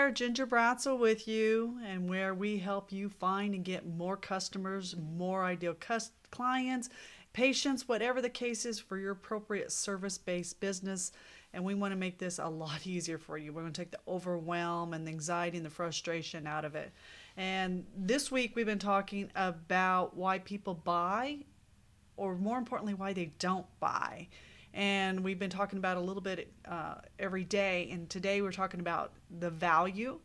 there, Ginger Bratzel with you, and where we help you find and get more customers, more ideal clients, patients, whatever the case is for your appropriate service-based business. And we want to make this a lot easier for you. We're going to take the overwhelm and the anxiety and the frustration out of it. And this week we've been talking about why people buy, or more importantly, why they don't buy. And we've been talking about a little bit every day. And today we're talking about the value.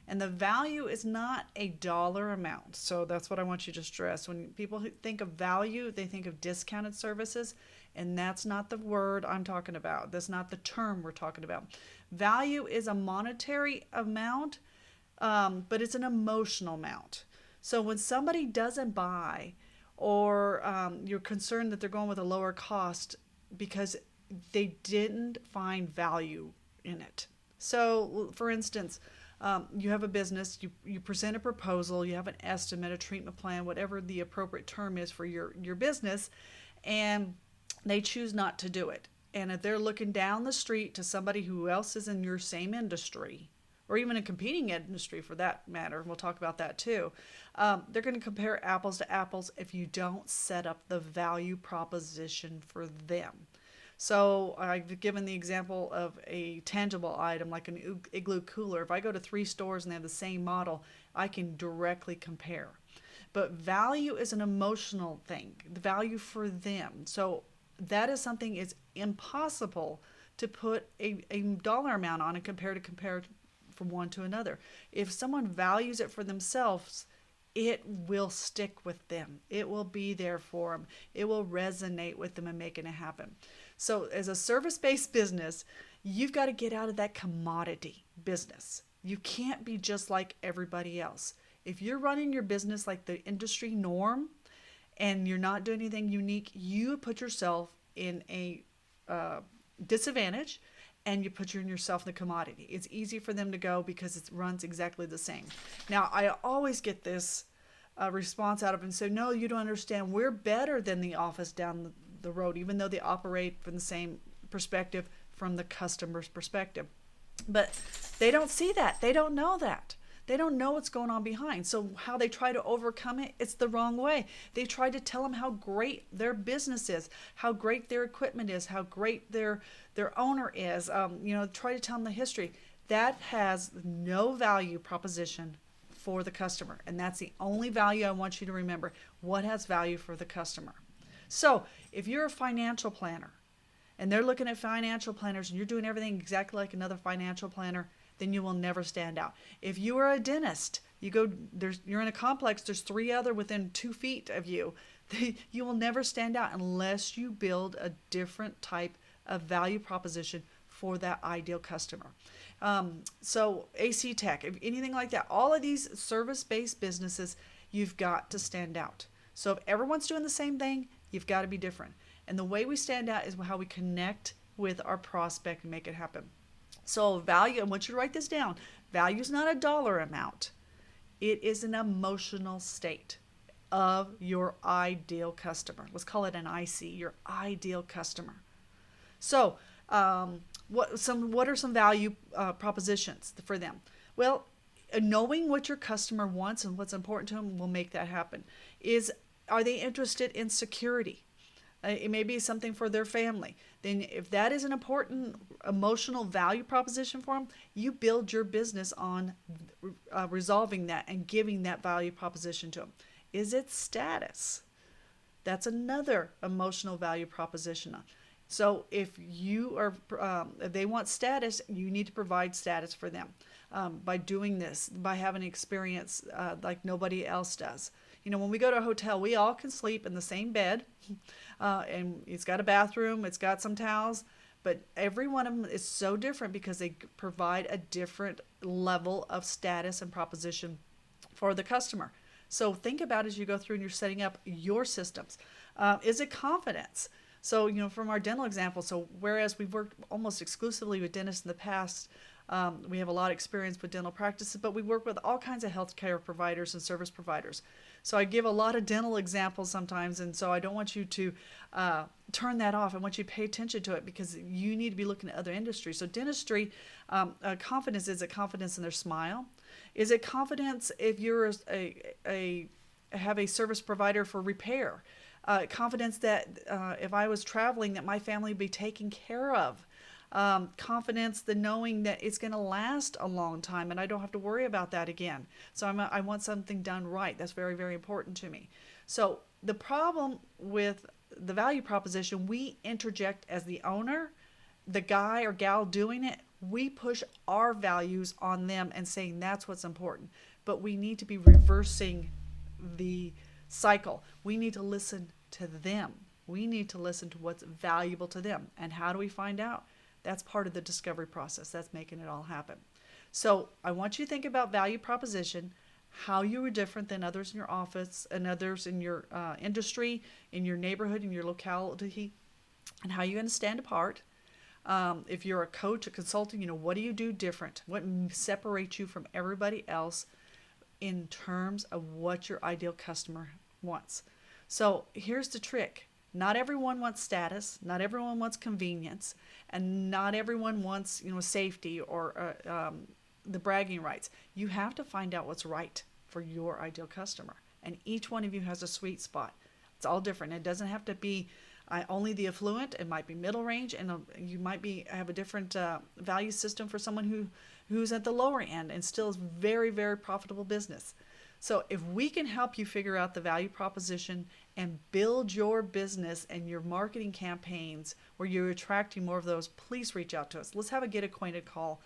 And the value is not a dollar amount. So that's what I want you to stress. When people think of value, they think of discounted services. And that's not the word I'm talking about. That's not the term we're talking about. Value is a monetary amount, but it's an emotional amount. So when somebody doesn't buy, or you're concerned that they're going with a lower cost because they didn't find value in it. So, for instance, you have a business, you present a proposal, you have an estimate, a treatment plan, whatever the appropriate term is for your business, and they choose not to do it. And if they're looking down the street to somebody who else is in your same industry, or even a competing industry for that matter, and we'll talk about that too, they're going to compare apples to apples if you don't set up the value proposition for them. So I've given the example of a tangible item like an Igloo cooler. If I go to 3 stores and they have the same model, I can directly compare. But value is an emotional thing, the value for them. So that is something it's impossible to put a dollar amount on and compare from one to another. If someone values it for themselves, it will stick with them. It will be there for them. It will resonate with them and making it happen. So as a service-based business, you've got to get out of that commodity business. You can't be just like everybody else. If you're running your business like the industry norm and you're not doing anything unique, you put yourself in a disadvantage, and you put yourself in the commodity. It's easy for them to go because it runs exactly the same. Now, I always get this response out of them, so no, you don't understand. We're better than the office down the road, even though they operate from the same perspective, from the customer's perspective. But they don't see that. They don't know that. They don't know what's going on behind. So how they try to overcome it, it's the wrong way. They try to tell them how great their business is, how great their equipment is, how great their owner is. Try to tell them the history. That has no value proposition for the customer. And that's the only value I want you to remember. What has value for the customer? So if you're a financial planner and they're looking at financial planners and you're doing everything exactly like another financial planner, then you will never stand out. If you are a dentist, you're in a complex, there's 3 other within 2 feet of you, you will never stand out unless you build a different type of value proposition for that ideal customer. So AC Tech, anything like that, all of these service-based businesses, you've got to stand out. So if everyone's doing the same thing, you've got to be different. And the way we stand out is how we connect with our prospect and make it happen. So value, I want you to write this down. Value is not a dollar amount. It is an emotional state of your ideal customer. Let's call it an IC, your ideal customer. So what are some value propositions for them? Well, knowing what your customer wants and what's important to them will make that happen. Are they interested in security? It may be something for their family. Then if that is an important emotional value proposition for them, you build your business on resolving that and giving that value proposition to them. Is it status? That's another emotional value proposition. So if if they want status, you need to provide status for them by doing this, by having an experience like nobody else does. When we go to a hotel, we all can sleep in the same bed, and it's got a bathroom, it's got some towels, but every one of them is so different because they provide a different level of status and proposition for the customer. So think about as you go through and you're setting up your systems. Is it confidence? So, from our dental example, so whereas we've worked almost exclusively with dentists in the past, We have a lot of experience with dental practices, but we work with all kinds of healthcare providers and service providers. So I give a lot of dental examples sometimes, and so I don't want you to turn that off. I want you to pay attention to it because you need to be looking at other industries. So dentistry, confidence, is it confidence in their smile? Is it confidence if you're have a service provider for repair? Confidence that if I was traveling, that my family would be taken care of. Confidence, the knowing that it's going to last a long time and I don't have to worry about that again. So I want something done right. That's very, very important to me. So the problem with the value proposition, we interject as the owner, the guy or gal doing it, we push our values on them and saying that's what's important. But we need to be reversing the cycle. We need to listen to them. We need to listen to what's valuable to them. And how do we find out? That's part of the discovery process. That's making it all happen. So I want you to think about value proposition, how you are different than others in your office and others in your industry, in your neighborhood, in your locality, and how you're going to stand apart. If you're a coach, a consultant, what do you do different? What separates you from everybody else in terms of what your ideal customer wants? So here's the trick. Not everyone wants status, not everyone wants convenience, and not everyone wants safety or the bragging rights. You have to find out what's right for your ideal customer, and each one of you has a sweet spot. It's all different. It doesn't have to be only the affluent. It might be middle range, and you might have a different value system for someone who's at the lower end and still is very, very profitable business. So if we can help you figure out the value proposition and build your business and your marketing campaigns where you're attracting more of those, please reach out to us. Let's have a Get Acquainted call.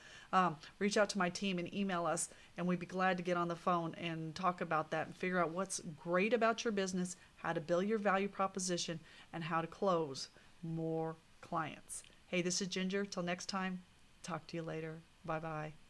Reach out to my team and email us, and we'd be glad to get on the phone and talk about that and figure out what's great about your business, how to build your value proposition, and how to close more clients. Hey, this is Ginger. Till next time, talk to you later. Bye-bye.